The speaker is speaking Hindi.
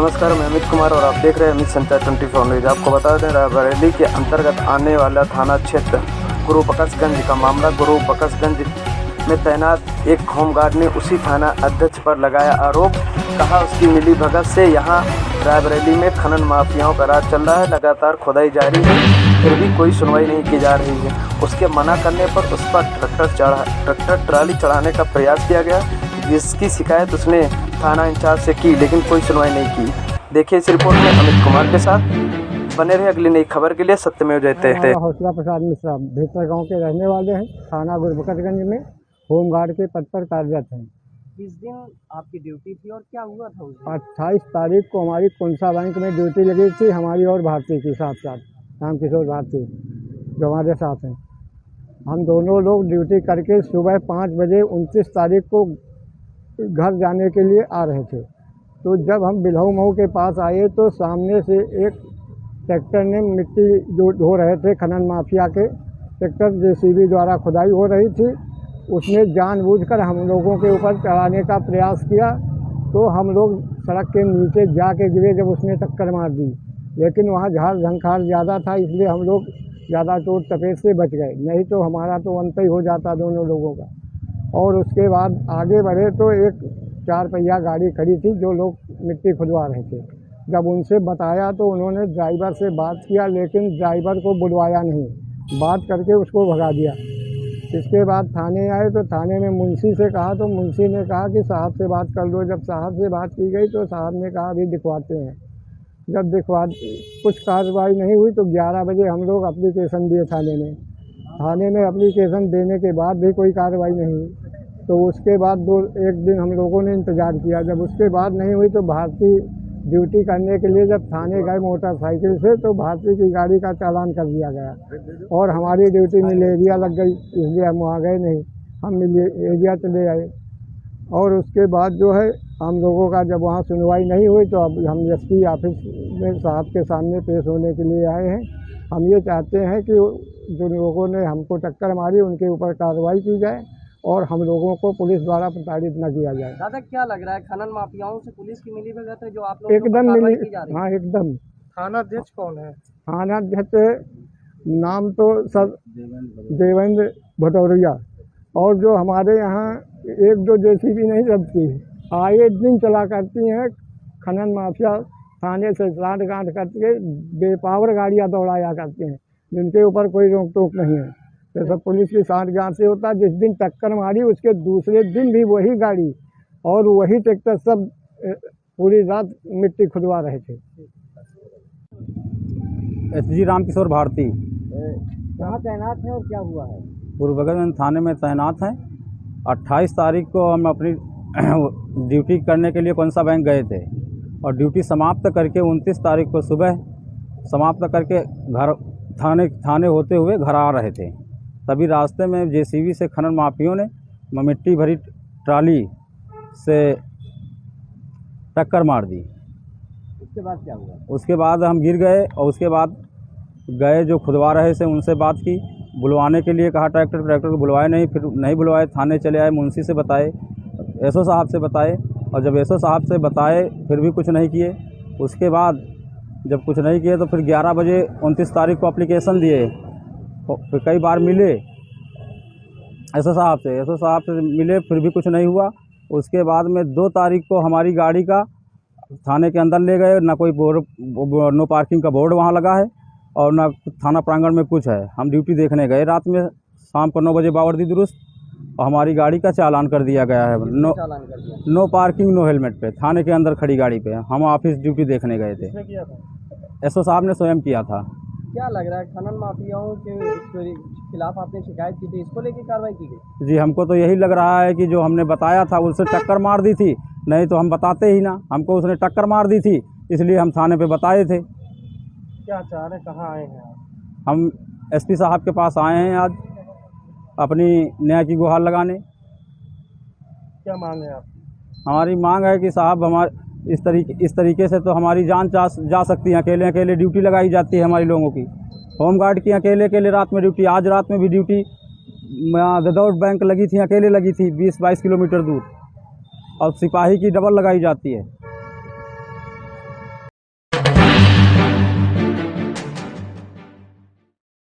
नमस्कार, मैं अमित कुमार और आप देख रहे हैं अमित संचार 24 न्यूज। आपको बता दें, रायबरेली के अंतर्गत आने वाला थाना क्षेत्र गुरु बकसगंज का मामला। गुरु बकसगंज में तैनात एक होमगार्ड ने उसी थाना अध्यक्ष पर लगाया आरोप। कहा उसकी मिलीभगत से यहां रायबरेली में खनन माफियाओं का राज चल रहा है। लगातार खुदाई जारी है, फिर भी कोई सुनवाई नहीं की जा रही है। उसके मना करने पर उस पर ट्रैक्टर ट्राली चढ़ाने का प्रयास किया गया, जिसकी शिकायत उसने थाना इंचार्ज से की, लेकिन कोई सुनवाई नहीं की। देखिए इस रिपोर्ट में अमित कुमार के साथ। बने रहे अगली नई खबर के लिए। सत्यमेव जयते। हौसला प्रसाद मिश्रा भेतर गांव के रहने वाले हैं। थाना गुरु बकसगंज में होमगार्ड के पद पर कार्यरत हैं। किस दिन आपकी ड्यूटी थी और क्या हुआ था उस दिन? 28 तारीख को हमारी कुंसा बैंक में ड्यूटी लगी थी, हमारी और भारती की साथ साथ, रामकिशोर भारती जो हमारे साथ हैं। हम दोनों लोग ड्यूटी करके सुबह 5 बजे 29 तारीख को घर जाने के लिए आ रहे थे। तो जब हम बिल्हऊ मऊ के पास आए तो सामने से एक ट्रैक्टर ने मिट्टी जो ढो रहे थे, खनन माफिया के ट्रैक्टर जेसीबी द्वारा खुदाई हो रही थी, उसने जानबूझकर हम लोगों के ऊपर चढ़ाने का प्रयास किया। तो हम लोग सड़क के नीचे जाके गिरे जब उसने टक्कर मार दी, लेकिन वहाँ झाड़ झंखार ज़्यादा था, इसलिए हम लोग ज़्यादा चोट चपेट से बच गए, नहीं तो हमारा तो अंत ही हो जाता दोनों लोगों का। और उसके बाद आगे बढ़े तो एक 4 पहिया गाड़ी खड़ी थी, जो लोग मिट्टी खुदवा रहे थे। जब उनसे बताया तो उन्होंने ड्राइवर से बात किया, लेकिन ड्राइवर को बुलवाया नहीं, बात करके उसको भगा दिया। इसके बाद थाने आए तो थाने में मुंशी से कहा तो मुंशी ने कहा कि साहब से बात कर लो। जब साहब से बात की गई तो साहब ने कहा अभी दिखवाते हैं। जब कुछ कार्रवाई नहीं हुई तो 11 बजे हम लोग एप्लीकेशन दिए थाने में एप्लीकेशन देने के बाद भी कोई कार्रवाई नहीं हुई। तो उसके बाद एक दिन हम लोगों ने इंतज़ार किया। जब उसके बाद नहीं हुई तो भारती ड्यूटी करने के लिए जब थाने गए मोटरसाइकिल से, तो भारती की गाड़ी का चालान कर दिया गया और हमारी ड्यूटी मिल एरिया लग गई, इसलिए हम वहाँ गए नहीं, हम मिल एरिया चले आए। और उसके बाद जो है हम लोगों का जब वहाँ सुनवाई नहीं हुई तो अब हम एसपी ऑफिस में साहब के सामने पेश होने के लिए आए हैं। हम ये चाहते हैं कि जिन लोगों ने हमको टक्कर मारी उनके ऊपर कार्रवाई की जाए और हम लोगों को पुलिस द्वारा प्रताड़ित न किया जाए। दादा क्या लग रहा है, खनन माफियाओं से पुलिस की मिलीभगत है जो आप लोग एकदम कार्रवाई की जा रही है? हाँ एकदम। थाना अध्यक्ष कौन है? थाना अध्यक्ष नाम तो सर देवेंद्र भटौरिया, और जो हमारे यहाँ 1-2 जेसीबी नहीं चलती, आए दिन चला करती हैं खनन माफिया, थाने से साठ-गांठ करके बेपावर गाड़ियाँ दौड़ाया करते हैं, जिनके ऊपर कोई रोक टोक नहीं है। ये सब पुलिस की साठ-गांठ से होता है। जिस दिन टक्कर मारी उसके दूसरे दिन भी वही गाड़ी और वही ट्रैक्टर सब पूरी रात मिट्टी खुदवा रहे थे। एसजी रामकिशोर भारती कहाँ तैनात है और क्या हुआ है? गुरु बकसगंज थाने में तैनात हैं। 28 तारीख को हम अपनी ड्यूटी करने के लिए कौनसा बैंक गए थे और ड्यूटी समाप्त करके 29 तारीख को सुबह समाप्त करके घर थाने होते हुए घर आ रहे थे। तभी रास्ते में जेसीबी से खनन माफियों ने मिट्टी भरी ट्राली से टक्कर मार दी। उसके बाद क्या हुआ? उसके बाद हम गिर गए और उसके बाद गए जो खुदवा रहे थे उनसे बात की, बुलवाने के लिए कहा ट्रैक्टर को बुलवाए नहीं, फिर नहीं बुलवाए, थाने चले आए, मुंशी से बताए, एसओ साहब से बताए, और जब एसओ साहब से बताए फिर भी कुछ नहीं किए। उसके बाद जब कुछ नहीं किए तो फिर 11 बजे 29 तारीख को एप्लीकेशन दिए, फिर कई बार मिले एसओ साहब से मिले, फिर भी कुछ नहीं हुआ। उसके बाद में 2 तारीख को हमारी गाड़ी का थाने के अंदर ले गए, ना कोई नो पार्किंग का बोर्ड वहाँ लगा है और ना थाना प्रांगण में कुछ है। हम ड्यूटी देखने गए रात में, शाम को 9 बजे बावर्दी दुरुस्त, और हमारी गाड़ी का चालान कर दिया गया है। नो पार्किंग नो हेलमेट पे, थाने के अंदर खड़ी गाड़ी पे। हम ऑफिस ड्यूटी देखने गए थे। किया था? एसओ साहब ने स्वयं किया था। क्या लग रहा है, खनन माफियाओं के खिलाफ आपने शिकायत की थी, इसको लेकर कार्रवाई की गई? जी हमको तो यही लग रहा है कि जो हमने बताया था उससे टक्कर मार दी थी, नहीं तो हम बताते ही ना। हमको उसने टक्कर मार दी थी, इसलिए हम थाने पे बताए थे। क्या चाह रहे, कहाँ आए हैं आप? हम एसपी साहब के पास आए हैं आज अपनी न्याय की गुहार लगाने। क्या मांग है आप? हमारी मांग है कि साहब हमारे इस तरीके से तो हमारी जान जा सकती है। अकेले ड्यूटी लगाई जाती है हमारी लोगों की, होमगार्ड की अकेले रात में ड्यूटी। आज रात में भी ड्यूटी विदाउट बैंक लगी थी, अकेले लगी थी 20-22 किलोमीटर दूर, और सिपाही की डबल लगाई जाती है।